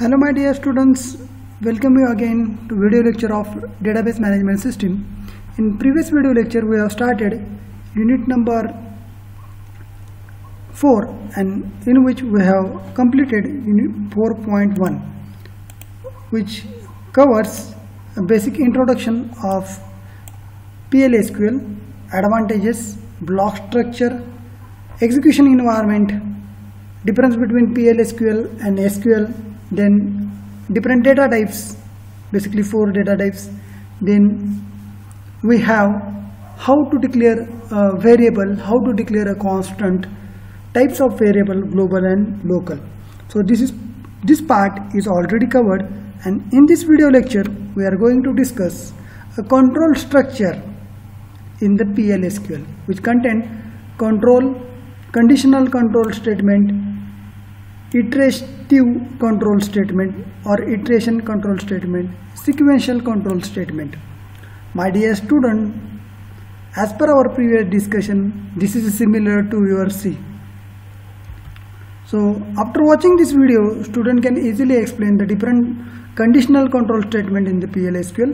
Hello my dear students, welcome you again to video lecture of database management system. In previous video lecture we have started unit number 4 and in which we have completed unit 4.1 which covers a basic introduction of PL/SQL, advantages, block structure, execution environment, difference between PL/SQL and SQL, then different data types, basically 4 data types. Then we have how to declare a variable, how to declare a constant, types of variable, global and local. So this part is already covered, and in this video lecture we are going to discuss a control structure in the PL/SQL which contain control, conditional control statement, iterative control statement or iteration control statement, sequential control statement. My dear student, as per our previous discussion, this is similar to your C. So after watching this video, student can easily explain the different conditional control statement in the PL/SQL.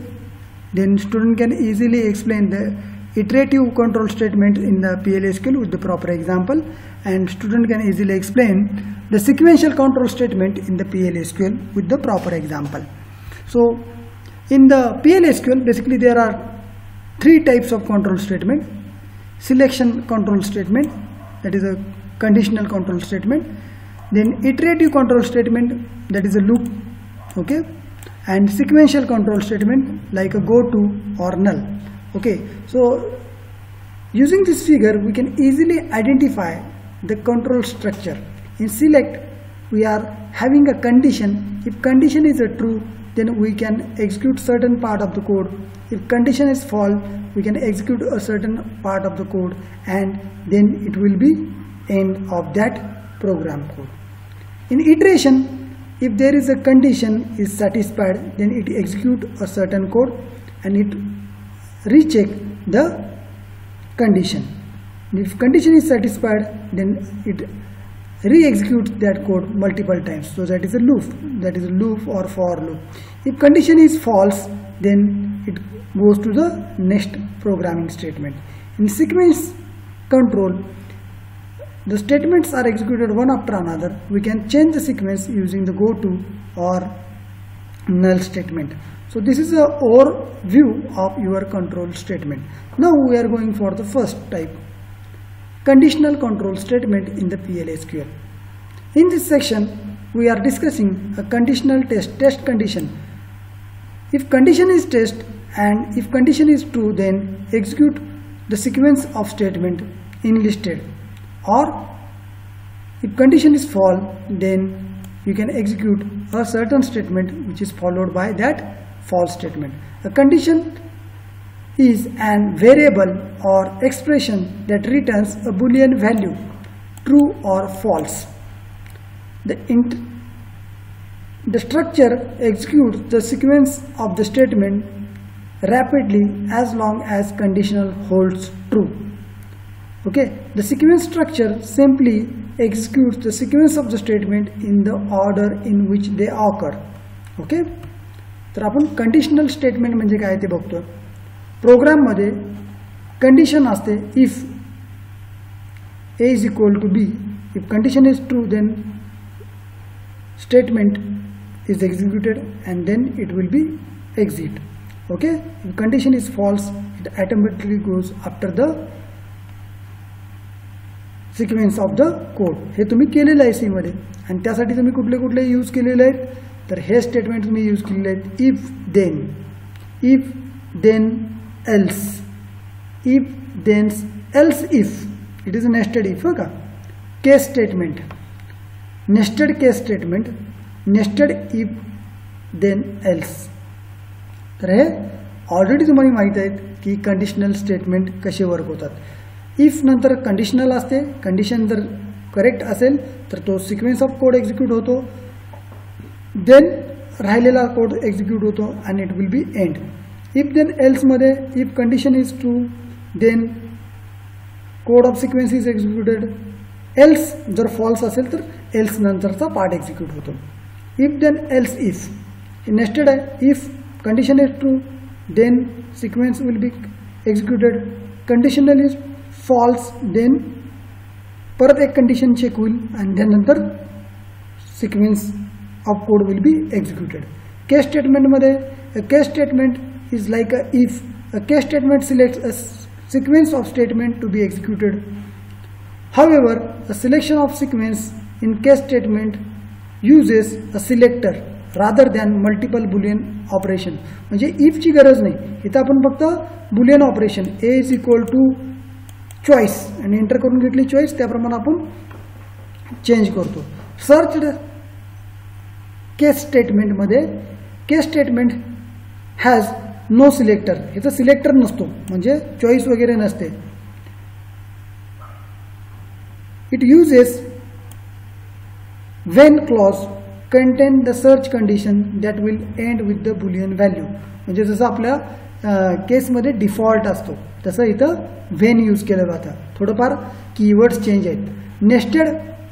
Then student can easily explain the iterative control statement in the PL/SQL with the proper example, and student can easily explain the sequential control statement in the PL/SQL with the proper example. So in the PL/SQL basically there are 3 types of control statement: selection control statement, that is a conditional control statement, then iterative control statement, that is a loop, okay, and sequential control statement like a go to or null. Okay, so using this figure we can easily identify the control structure. In select we are having a condition. If condition is a true, then we can execute certain part of the code. If condition is false, we can execute a certain part of the code, and then it will be end of that program code. In iteration, if there is a condition is satisfied, then it execute a certain code and it recheck the condition. If condition is satisfied, then it re-executes that code multiple times. So that is a loop, that is a loop or for loop. If condition is false, then it goes to the next programming statement. In sequence control, the statements are executed one after another. We can change the sequence using the go to or null statement. So this is an overview of your control statement. Now we are going for the first type, conditional control statement in the PL/SQL. In this section we are discussing a conditional test condition. If condition is test and if condition is true, then execute the sequence of statement in listed, or if condition is false, then you can execute a certain statement which is followed by that false statement. A condition is an variable or expression that returns a Boolean value, true or false. The structure executes the sequence of the statement rapidly as long as conditional holds true. Okay, the sequence structure simply executes the sequence of the statement in the order in which they occur. Okay, तर आपण conditional statement म्हणजे काय ते बघतो. Programme मध्ये condition असते, if a is equal to b, if condition is true then statement is executed and then it will be exit. Okay, if condition is false, it automatically goes after the sequence of the code. हे तुम्ही केलेलं आहे C मध्ये, आणि त्यासाठी तुम्ही कुठले कुठले यूज केलेले आहेत, तर हे स्टेटमेंट तुम्ही यूज केलेले आहेत. If then else, if then else if, it is a nested if का. Case statement, nested case statement, nested if then else. तर हे ऑलरेडी तुम्हाला माहित आहे की कंडिशनल स्टेटमेंट कसे वर्क होतात. इफ नंतर कंडिशनल असते, कंडिशन जर करेक्ट असेल तर तो सिक्वेन्स ऑफ कोड एक्झिक्यूट होतो, देन राहिलेला कोड एक्झिक्यूट होतो आणि it will be end. If then else मध्ये if condition is true, then code of sequence is executed. Else जर फॉल्स असेल तर एल्स नंतरचा पार्ट एक्झिक्यूट होतो. if then else if nested आहे. if condition is true then sequence will be executed, conditional is false then परत एक condition check होईल आणि त्यानंतर sequence of code will be executed. Case स्टेटमेंटमध्ये case statement is like a if. A case statement selects a sequence of statement to be executed. However, a selection of sequence in case statement uses a selector rather than multiple boolean operation. म्हणजे if ची गरज नाही. इथं आपण फक्त boolean operation a is equal to choice आणि enter करून घेतली चॉईस त्याप्रमाणे आपण चेंज करतो. सर्च केस स्टेटमेंटमध्ये case statement has no selector. इथं सिलेक्टर नसतो म्हणजे चॉईस वगैरे नसते. It uses when clause content the search condition that will end with the Boolean value. म्हणजे जसं आपल्या केसमध्ये डिफॉल्ट असतो तसं इथं व्हेन यूज केलं जातं. थोडंफार कीवर्ड्स चेंज आहेत. Nested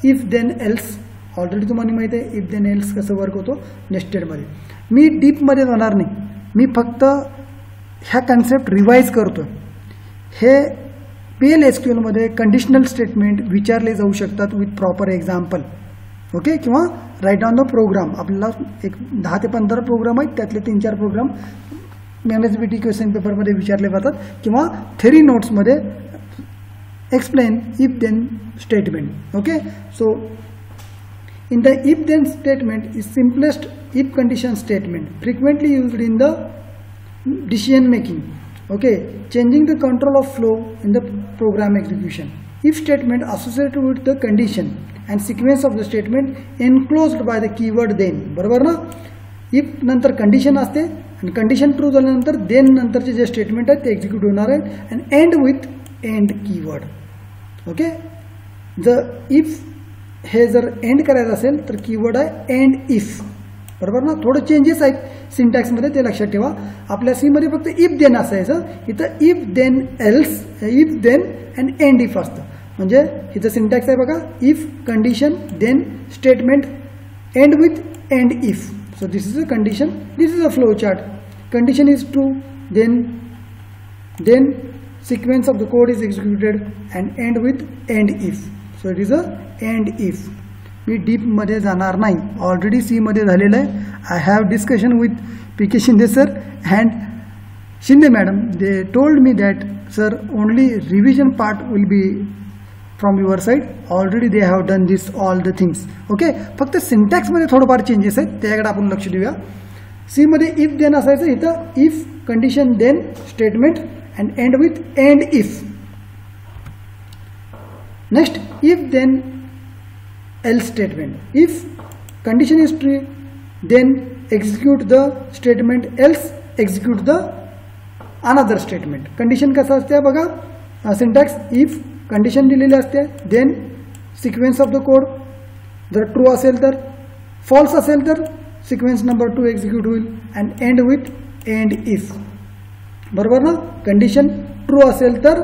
if then else already तुम्हाला माहिती आहे इफ देन एल्स कसं वर्क होतो नेस्टेडमध्ये. मी डीपमध्ये जाणार नाही, मी फक्त ह्या कन्सेप्ट रिवाइज करतो. हे PL/SQL मध्ये कंडिशनल स्टेटमेंट विचारले जाऊ शकतात विथ प्रॉपर एक्झाम्पल. ओके, किंवा राईट ऑन द प्रोग्राम. आपल्याला एक 10 ते 15 प्रोग्राम आहेत त्यातले 3-4 प्रोग्राम MSBT क्वेश्चन पेपरमध्ये विचारले जातात किंवा थेरी नोट्समध्ये explain if then statement. Okay, so in the if then statement is simplest if condition statement frequently used in the decision making. Okay, changing the control of flow in the program execution. If statement associated with the condition and sequence of the statement enclosed by the keyword then. बरोबर ना. if नंतर condition असते आणि condition true झाल्यानंतर then नंतरचे जे statement आहेत ते एक्झिक्यूट होणार आहेत and end with end keyword. Okay, the if हे जर एंड करायचं असेल तर कीवर्ड आहे एंड इफ. बरोबर ना. थोडं चेंजेस आहेत सिंटॅक्समध्ये ते लक्षात ठेवा. आपल्या सी मध्ये फक्त इफ देन असायचं, इथं if then else, if then and end if असतं. म्हणजे इथं सिंटॅक्स आहे बघा, if condition then statement end with end if. So this is a condition, this is a flow chart. Condition is true then sequence of the code is executed and end with end if. So it is a end if. Me deep मध्ये जाणार नाही, already C मध्ये झालेलं आहे. I have discussion with PK Shinde sir and Shinde madam. They told me that sir only revision part will be from your side. Already they have done this all the things. Okay, फक्त सिंटॅक्समध्ये थोडंफार changes आहेत त्याकडे आपण लक्ष देऊया. C मध्ये if then असायचं, इथं if condition then statement and end with end if. Next, if then else statement. If condition is true then execute the statement, else execute the another statement. Condition कसं असते बघा, syntax if condition दिलेली असते then sequence of the code जर true असेल तर, false असेल तर सिक्वेन्स नंबर 2 एक्झिक्यूट होईल and end with end if. बरोबर ना. कंडिशन ट्रू असेल तर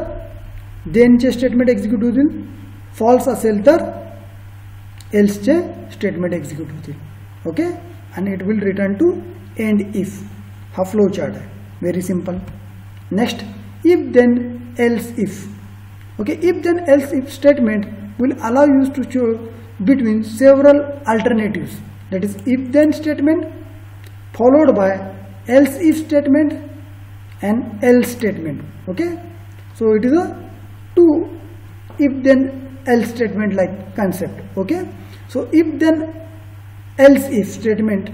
then चे स्टेटमेंट एक्झिक्यूट होतील, फॉल्स असेल तर एल्सचे स्टेटमेंट एक्झिक्यूट होतील. ओके, आणि it will return to end if. हा फ्लो चार्ट आहे, very simple. Next, if then else if. Okay, if then else if statement will allow you to choose between several alternatives. That is if then statement followed by else if statement and else statement. Okay, so it is a two if then else statement like concept. Okay, so if then else if statement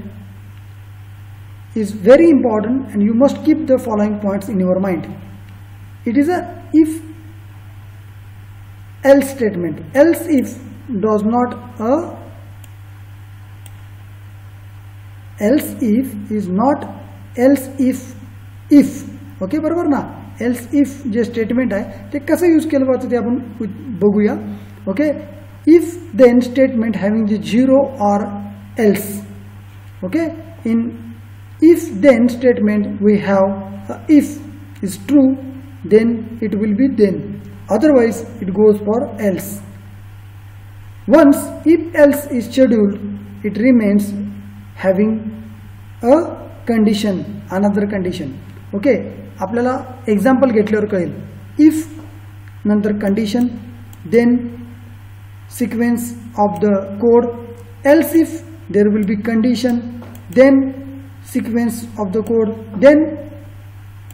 is very important and you must keep the following points in your mind. It is a if else statement. Else if does not a else if is not else if. Okay, बरोबर ना. Else if J statement आहे ते कसं use केलं जातं ते आपण बघूया. Okay, if then statement having जे 0 or else. Okay, in if then statement we have if is true then it will be then, otherwise it goes for else. Once if else is scheduled, it remains having a condition, another condition. Okay, आपल्याला example घेतल्यावर कळेल. If नंतर condition, then sequence of the code. Else if there will be condition, then sequence of the code, then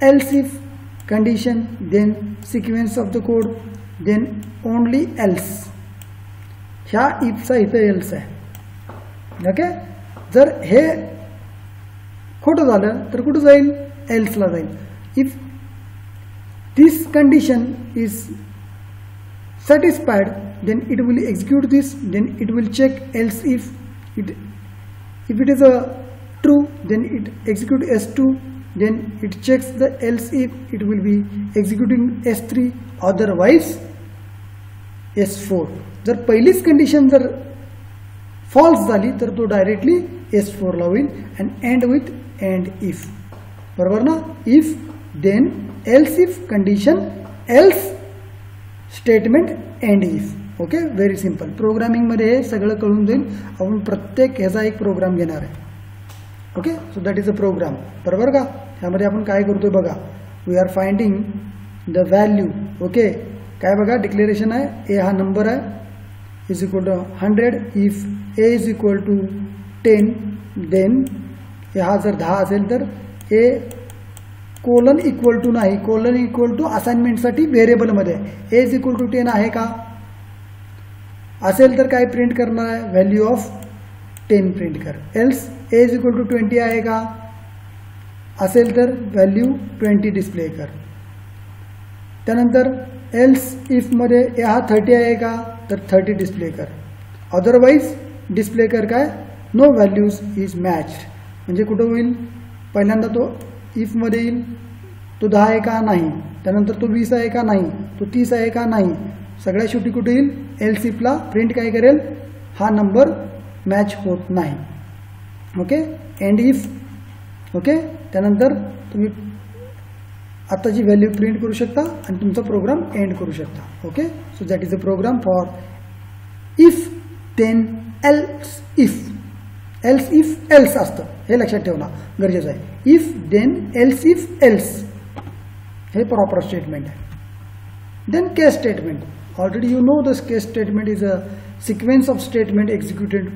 else if condition, then sequence of the code, then only else. ह्या इफचा इथं else आहे. Okay, जर हे खोटं झालं तर कुठं जाईल? एल्सला जाईल. If this condition is satisfied, then it will execute this, then it will check else if it is a true, then it execute S2, then it checks the else if, it will be executing S3, otherwise S4. जर पहिलीच condition जर false झाली तर तो directly S4 ला होईल. and end with and if. बरोबर ना? if, then, else if condition, else statement, end if. Okay, very simple. Programming मध्ये हे सगळं कळून जाईल. आपण प्रत्येक ह्याचा एक प्रोग्राम घेणार आहे. Okay, so that is a program. बरोबर का? ह्यामध्ये आपण काय करतोय बघा. We are finding the value. Okay, काय बघा, डिक्लेरेशन आहे. ए हा नंबर आहे, is equal to 100. If a is equal to 10, then हा जर 10 असेल तर ए कोलन इक्वल टू नाही, कोलन इक्वल टू असाइनमेंटसाठी व्हेरिएबलमध्ये ए इज इक्वल टू 10 आहे का? असेल तर काय प्रिंट करणार आहे? व्हॅल्यू ऑफ 10 प्रिंट कर. Else a is equal to 20 आहे का? असेल तर व्हॅल्यू 20 डिस्प्ले कर. त्यानंतर एल्स इफमध्ये ए हा 30 आहे का? तर 30 डिस्प्ले कर. अदरवाईज डिस्प्ले कर काय? No values is matched. म्हणजे कुठं होईल? पहिल्यांदा तो इफमध्ये येईल, तो 10 आहे का? नाही. त्यानंतर तो 20 आहे का? नाही. तो 30 आहे का? नाही. सगळ्या शेवटी कुठे येईल? एल्स इफला प्रिंट काय करेल? हा नंबर मॅच होत नाही. Okay, end if. ओके, त्यानंतर तुम्ही आताची व्हॅल्यू प्रिंट करू शकता आणि तुमचा प्रोग्राम एंड करू शकता. Okay, so that is a program for if, then, else if. Else if else असतं, हे लक्षात ठेवणं गरजेचं आहे. If, then, else if else हे प्रॉपर स्टेटमेंट आहे. Then case statement. Already you know this case statement is a sequence of statement executed.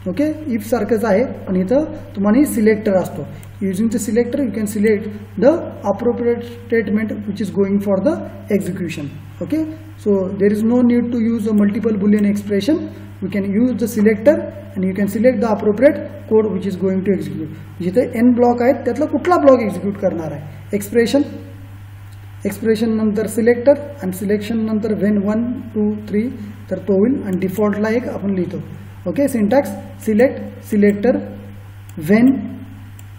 Okay, if सारखंच आहे, पण इथं तुम्हाला सिलेक्टर असतो. Using the selector you can select the appropriate statement which is going for the execution. Okay, so there is no need to use a multiple Boolean expression. We can use the selector and you can select the appropriate code which is going to execute. जिथे n block आहेत त्यातला कुठला block execute करणार आहे? Expression, expression नंतर selector आणि selection नंतर when 1 2 3 तर तो होईल. आणि डिफॉल्टला एक आपण लिहितो. Okay, syntax select, selector, when,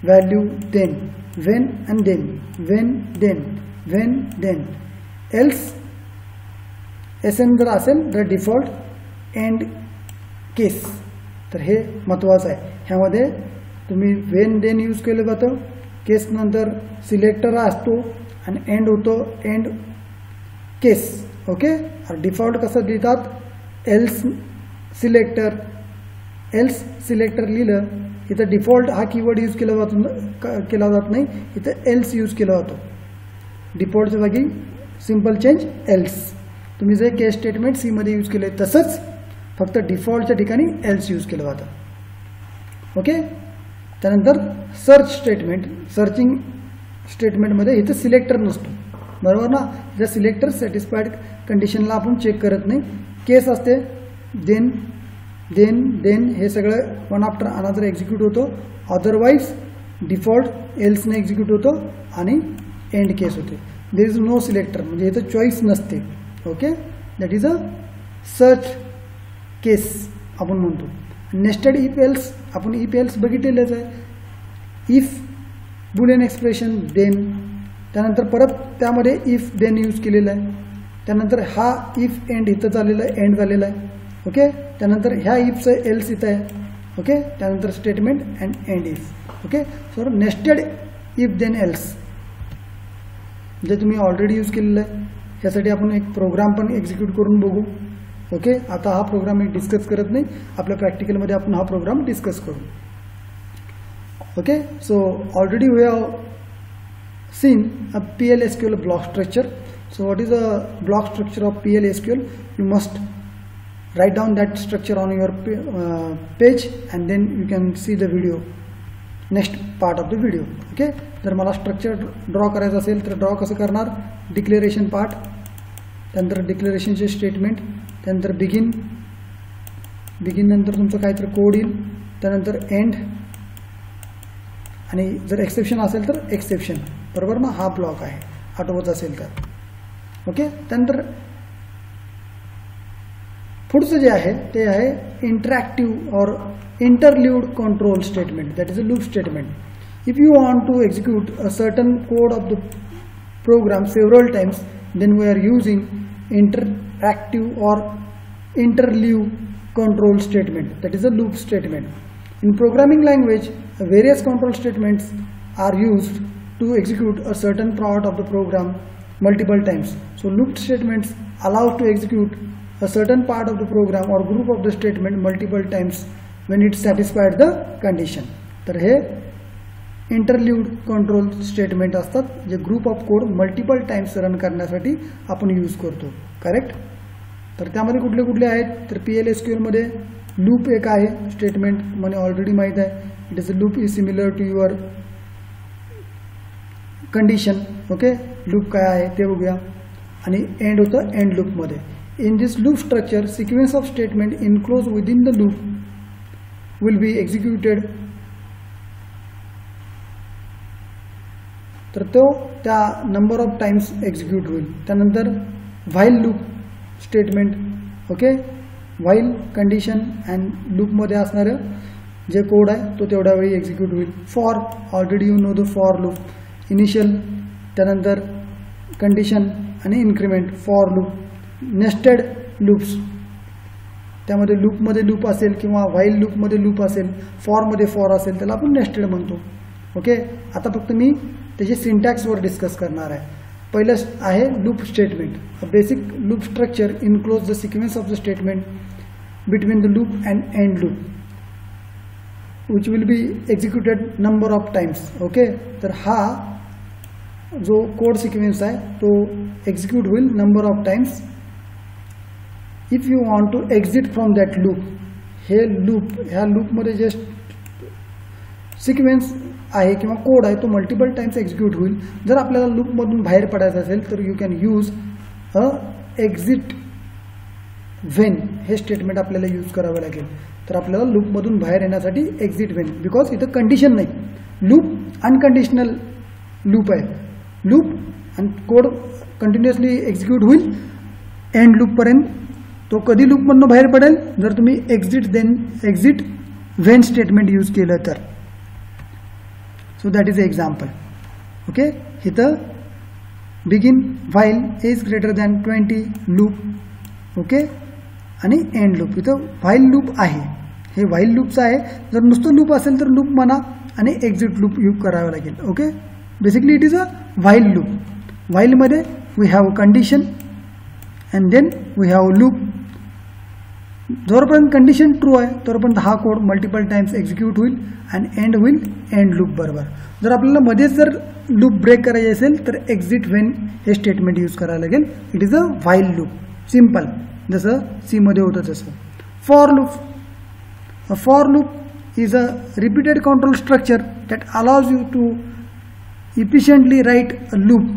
value, then, when and then, when, then, when, then, else एसएन जर असेल तर डिफॉल्ट, एंड केस. तर हे महत्त्वाचं आहे. ह्यामध्ये तुम्ही व्हेन, देन यूज केलं जातं. केस नंतर सिलेक्टर असतो आणि एंड होतो, एंड केस. ओके, डिफॉल्ट कसं लिहितात? एल्स सिलेक्टर, एल्स सिलेक्टर लिहिलं. इथं डिफॉल्ट हा कीवर्ड यूज केला जात नाही, इथं एल्स यूज केला जातो. डिफॉल्टच्या जागी सिंपल चेंज एल्स. तुम्ही जे केस स्टेटमेंट सी मध्ये यूज केले तसंच फक्त डिफॉल्टच्या ठिकाणी एल्स यूज केलं जातं. ओके, त्यानंतर सर्च स्टेटमेंट. सर्चिंग स्टेटमेंटमध्ये इथं सिलेक्टर नसतो. बरोबर ना? जर सिलेक्टर सॅटिस्फाईड कंडिशनला आपण चेक करत नाही. केस असते, देन, देन, देन हे सगळं वन आफ्टर अनदर एक्झिक्यूट होतो. अदरवाईज डिफॉल्ट एल्सने एक्झिक्यूट होतो आणि एंड केस होते. देर इज नो सिलेक्टर, म्हणजे इथं चॉईस नसते. Okay, that is a search case आपण म्हणतो. नेस्टेड इफ एल्स, आपण इफ एल्स बघितलेलंच आहे. इफ बुलियन एक्सप्रेशन, देन, त्यानंतर परत त्यामध्ये इफ देन यूज केलेलं आहे. त्यानंतर हा इफ एंड इथं झालेला आहे, एंड झालेला आहे. ओके, त्यानंतर ह्या इफचं एल्स इथं आहे. ओके, त्यानंतर statement and end if. Okay, so nested if then else जे तुम्ही ऑलरेडी यूज केलेलं आहे. ह्यासाठी आपण एक प्रोग्राम पण एक्झिक्यूट करून बघू. ओके, आता हा प्रोग्राम मी डिस्कस करत नाही, आपल्या प्रॅक्टिकलमध्ये आपण हा प्रोग्राम डिस्कस करू. Okay, so already we have seen a PL/SQL block structure. So what is a block structure of PL/SQL? You must write down that structure on your page and then you can see the video, next part of the video. Okay, जर मला structure draw करायचं असेल तर draw कसं करणार? Declaration part, त्यानंतर डिक्लेरेशनचे statement, त्यानंतर begin नंतर तुमचं काहीतरी कोड येईल, त्यानंतर एंड, आणि जर एक्सेप्शन असेल तर एक्सेप्शन. बरोबर ना? हा ब्लॉक आहे आठवत असेल तर. ओके, त्यानंतर पुढचं जे आहे ते आहे interactive or interlude control statement, that is a loop statement. If you want to execute a certain code of the program several times, then we are using interactive or interleave control statement, that is a loop statement. In programming language, various control statements are used to execute a certain part of the program multiple times. So loop statements allow to execute a certain part of the program or group of the statement multiple times when it satisfied the condition. तर हे interlude control statement असतात जे group of code multiple times run करण्यासाठी आपण use करतो. Correct? तर त्यामध्ये कुठले कुठले आहेत तर PL/SQL मध्ये लूप एक आहे स्टेटमेंट, मला ऑलरेडी माहीत आहे. It is a loop is similar to your condition. Okay, loop काय आहे ते बघूया. आणि एंड होतं एंड लूपमध्ये. In this loop structure sequence of statement enclose within the loop will be executed. तर तो त्या नंबर ऑफ टाइम्स एक्झिक्यूट होईल. त्यानंतर while loop statement. Okay, while condition and लूपमध्ये असणारं जे कोड आहे तो तेवढ्या वेळी एक्झिक्यूट होईल. For, already you know the for loop, initial, त्यानंतर कंडिशन आणि increment. For loop, nested loops, त्यामध्ये लूपमध्ये लूप असेल किंवा व्हाईल लूपमध्ये लूप असेल, फॉरमध्ये फॉर असेल त्याला आपण नेस्टेड म्हणतो. ओके, आता फक्त मी त्याची सिंटॅक्सवर डिस्कस करणार आहे. पहिलं आहे loop statement. A basic loop structure enclose the sequence of the statement between the loop and end loop which will be executed number of times. Okay, तर हा जो कोड सिक्वेन्स आहे तो एक्झिक्यूट होईल number of times. If you want to exit from that loop, हे loop, ह्या लूपमध्ये जे सिक्वेन्स आहे किंवा कोड आहे तो मल्टिपल टाइम्स एक्झिक्यूट होईल. जर आपल्याला लूपमधून बाहेर पडायचं असेल तर you can use a exit when, हे स्टेटमेंट आपल्याला यूज करावं लागेल. तर आपल्याला लूपमधून बाहेर येण्यासाठी एक्झिट व्हेन, बिकॉज इथं कंडिशन नाही, लूप अनकंडिशनल लूप आहे. लूप आणि कोड कंटिन्युअसली एक्झिक्यूट होईल एंड लूपपर्यंत. तो कधी लूपमधून बाहेर पडेल जर तुम्ही एक्झिट व्हेन स्टेटमेंट यूज केलं तर. So that is the example. Okay, here begin while is greater than 20 loop. Okay, आणि end loop. इथं while loop आहे, हे while loopच आहे. जर नुसतं loop असेल तर loop म्हणा आणि exit loop यूज करावं लागेल. Okay, basically it is a while loop. while मध्ये we have condition and then we have loop. जोपर्यंत कंडिशन ट्रू आहे तोपर्यंत हा कोड मल्टिपल टाइम्स एक्झिक्यूट होईल आणि एंड होईल एंड लूप बरोबर. जर आपल्याला मध्येच जर लूप ब्रेक करायचे असेल तर एक्झिट व्हेन हे स्टेटमेंट यूज करायला लागेल. It is a while loop, simple, जसं सी मध्ये होतं तसं. For loop, for loop is a repeated control structure that allows you to efficiently write a loop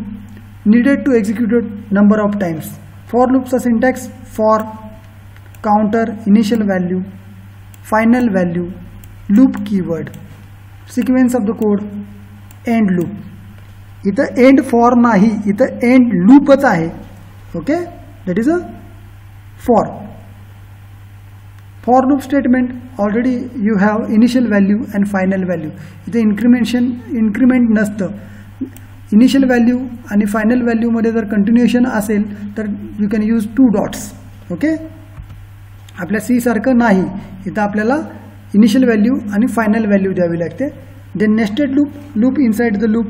needed to execute number of times. For लूपचा syntax for, counter, initial value, final value, loop keyword, sequence of the code, end loop. इथं end for नाही, इथं end लूपच आहे. Okay, that is a for. For loop statement already you have initial value and final value. इथे increment नसतं. Initial value आणि final व्हॅल्यूमध्ये जर कंटिन्युएशन असेल तर you can use 2 dots. Okay, आपल्या सी सारखं नाही, इथं आपल्याला इनिशियल व्हॅल्यू आणि फायनल व्हॅल्यू द्यावी लागते. Then nested loop, loop inside the loop.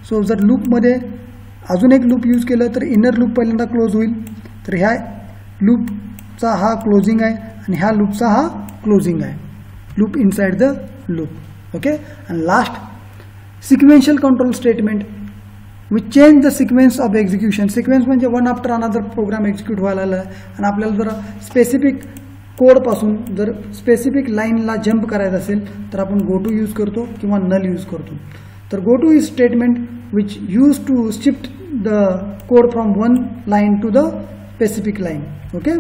So जर लूपमध्ये अजून एक लूप यूज केलं तर इनर लूप पहिल्यांदा क्लोज होईल. तर ह्या लूपचा हा क्लोजिंग आहे आणि ह्या लूपचा हा क्लोजिंग आहे. Loop inside the loop. Okay, and last, sequential control statement. We change the sequence of execution. Sequence म्हणजे one after another program execute व्हायला लागला आणि आपल्याला जर स्पेसिफिक कोडपासून जर स्पेसिफिक लाईनला जंप करायचं असेल तर आपण गो टू यूज करतो किंवा नल यूज करतो. तर go to is statement which use to shift the code from one line to the specific line. Okay,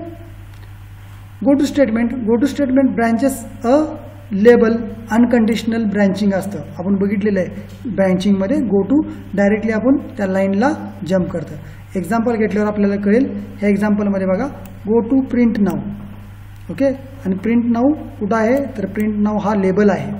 go to statement branches a label unconditional branching असतं. आपण बघितलेलं आहे ब्रँचिंगमध्ये go to directly आपण त्या लाईनला jump करतं. एक्झाम्पल घेतल्यावर आपल्याला कळेल. ह्या एक्झाम्पलमध्ये बघा, go to print now. Okay, आणि प्रिंट नाऊ कुठं आहे तर प्रिंट नाऊ हा लेबल आहे.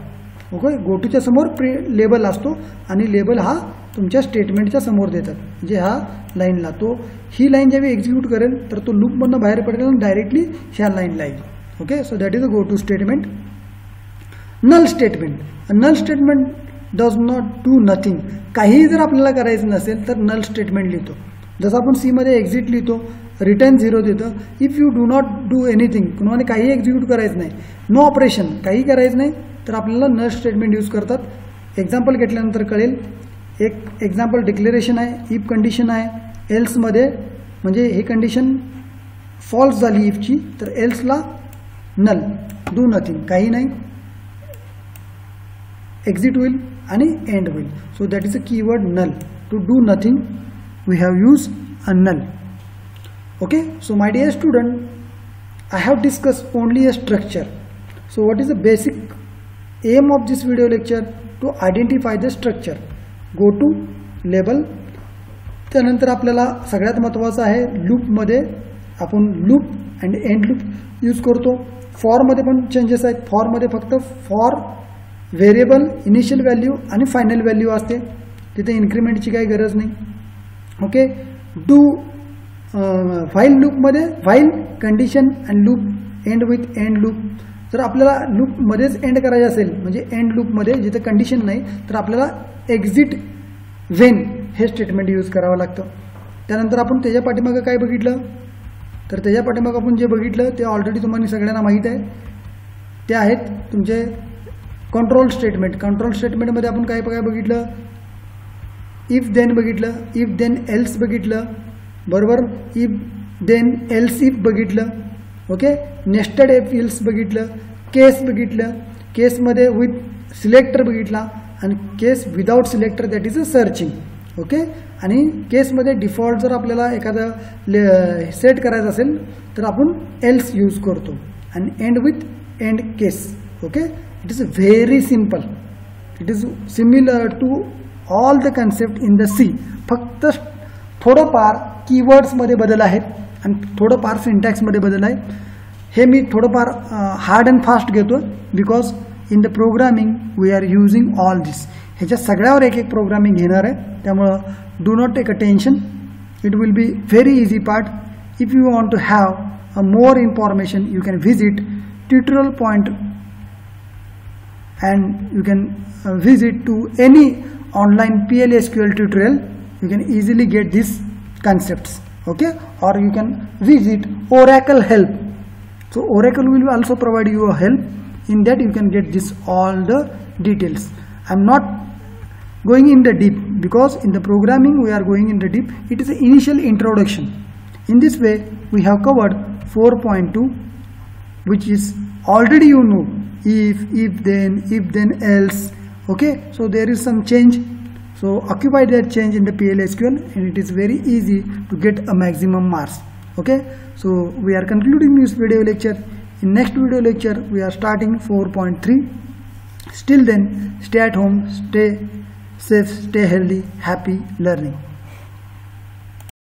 ओके, गो टूच्या समोर लेबल असतो आणि लेबल हा तुमच्या स्टेटमेंटच्या समोर देतात, म्हणजे ह्या लाईनला तो ही लाईन ज्यावेळी एक्झिक्यूट करेल तर तो लूपमधनं बाहेर पडेल आणि डायरेक्टली ह्या लाईनला येईल. Okay, so that is a go to statement. Null statement does not do nothing. काहीही जर आपल्याला करायचं नसेल तर नल स्टेटमेंट लिहितो. जसं आपण सी मध्ये एक्झिट लिहितो, रिटर्न 0 देतं. If you do not do anything, कुणाने काही एक्झिक्यूट करायचं नाही, नो ऑपरेशन, काही करायचं नाही, तर आपल्याला नल स्टेटमेंट यूज करतात. एक्झाम्पल घेतल्यानंतर कळेल. एक एक्झाम्पल डिक्लेरेशन आहे, इफ कंडिशन आहे. एल्समध्ये म्हणजे हे कंडिशन फॉल्स झाली इफची, तर एल्सला नल, डू नथिंग, काही नाही, एक्झिट होईल आणि एंड होईल. So that is a keyword null. To do nothing we have use a null. Okay, so my dear student, I have discussed only a structure. So what is the basic aim of this video lecture? To identify the structure. Go to label. त्यानंतर आपल्याला सगळ्यात महत्त्वाचं आहे लूपमध्ये आपण loop and end loop use करतो. फॉरमध्ये पण changes आहेत. फॉरमध्ये फक्त फॉर व्हेरिएबल इनिशियल व्हॅल्यू आणि फायनल व्हॅल्यू असते, तिथे इन्क्रिमेंटची काही गरज नाही. ओके, डू व्हाईल लूपमध्ये while condition and loop end with end loop. जर आपल्याला लूपमध्येच एंड करायचे असेल म्हणजे एंड लूपमध्ये जिथे कंडिशन नाही तर आपल्याला एक्झिट व्हेन हे स्टेटमेंट यूज करावं लागतं. त्यानंतर आपण त्याच्या पाठीमागं काय बघितलं तर त्याच्या पाठीमागं आपण जे बघितलं ते ऑलरेडी तुम्हाला सगळ्यांना माहीत आहे. ते आहेत तुमचे कंट्रोल स्टेटमेंट. कंट्रोल स्टेटमेंटमध्ये आपण काय काय बघितलं, इफ देन बघितलं, इफ देन एल्स बघितलं, बरोबर, इफ देन एल्स इफ बघितलं. ओके, नेस्टेड इफ एल्स बघितलं, केस बघितलं, केसमध्ये विथ सिलेक्टर बघितला आणि case without selector that is a searching. Okay, आणि केसमध्ये डिफॉल्ट जर आपल्याला एखादं सेट करायचं असेल तर आपण एल्स यूज करतो आणि end with end case. Okay, it is very simple. It is similar to all the concept in the C. फक्त थोडंफार कीवर्ड्समध्ये बदल आहेत आणि थोडंफार सिंटॅक्समध्ये बदल आहे. हे मी थोडंफार हार्ड अँड फास्ट घेतो because in the programming we are using all this. ह्याच्या सगळ्यावर एक एक प्रोग्रामिंग घेणार आहे, त्यामुळं do not take a tension. It will be very easy part. If you want to have a more information you can visit tutorial point and you can visit to any online PL/SQL tutorial. You can easily get these concepts. Okay, or you can visit Oracle help. So Oracle will also provide you a help. In that you can get this all the details. I'm not going in the deep because in the programming we are going in the deep. It is an initial introduction. In this way we have covered 4.2, which is already you know. If then else. Okay, so there is some change, so occupy that change in the PL/SQL and it is very easy to get a maximum marks. Okay, so we are concluding this video lecture. In next video lecture we are starting 4.3. Still then, stay at home, stay safe, stay healthy, happy learning.